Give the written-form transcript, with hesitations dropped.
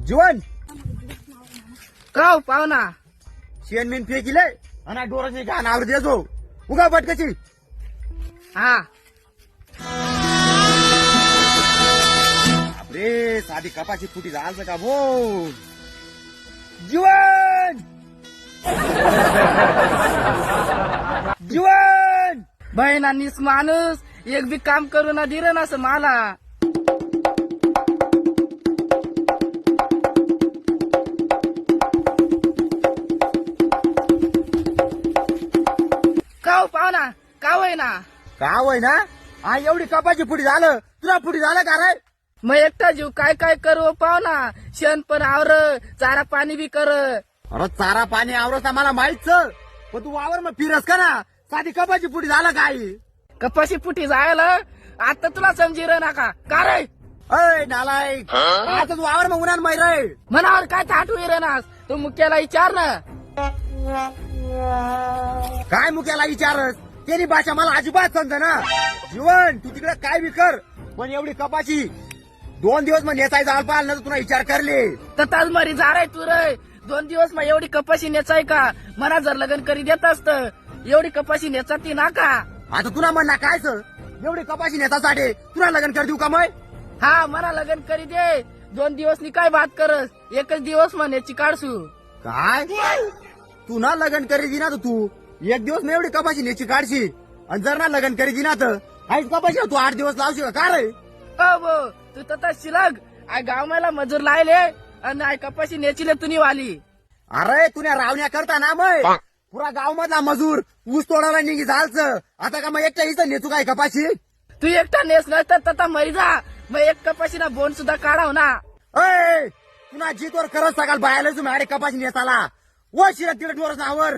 जीवन का हो पाहुणा? शेण मेन फेकिले आणि डोराची घाण आवड देतो उगा पटकची. हा रे साधी कपाची फुटी झालं का भो. जीवन जीवन बहिणांनीच माणूस एक बी काम करू ना दिलं ना असं मला. का हो पाहुणा? का होय ना? का होय ना. हा एवढी कपाची फुटी झालं तुला फुटी झालं का रे. मग एकटा जीव काय काय करू पाहुणा. शेण पण आवर, चारा पाणी बी कर. अरे चारा पाणी आवरत मला माहितच पण तू वावर मग फिरस का ना. साधी कपाची फुटी झालं काय. कपाशी फुटी जायला आता तुला समजी रे नका का रे. अय नालायक आता तू वावर मग उन्हान माही रे. मनावर काय थाटू रे ना तू मुख्याला विचार ना. काय मुक्याला विचारस त्यानी भाषा मला अजिबात समज ना. जीवन तू तिकडे काय बी कर पण एवढी कपाची 2 दिवस मग नेतायचं आलपाल ना तुला विचार करले. तताच मरी जा रे तू रे. 2 दिवस मग एवढी कपाशी नेचाय का. मला जर लग्न करी देत असत एवढी कपाशी नेचा ती ना का. आता तुला म्हणणार काय सर एवढी कपाशी नेतासाठी तुला लग्न कर देऊ का मग. हा मला लग्न करी दे. 2 दिवस नी काय बात करस. एकच दिवस म्हणायची काढसू. काय तू ना लग्न करी दिना तर तू 1 दिवस मी एवढी कपाशी नेची काढशी आणि जर ना लग्न करी दिना तर आईच कपाशी तू 8 दिवस लावशील का रे. बो तू तता शिलग आय गाव मला मजूर लायले आणि आय कपाशी नेचीले तुनी वाली. अरे तुला रावण्या करता ना मग पुरा गाव मधला मजूर ऊस तोडायला निघी झालच. आता का मग एकटा इथं नेतू काय कपाशी. तू एकटा नेस नाही तर तता मरी जा. मग एक कपाशी ना बोंड सुद्धा काढाव ना. अय तुला जीतवर खरंच सकाळ बायाला तुम्ही अरे कपाशी नेताला व शिरत तिकडे डोरच नावर.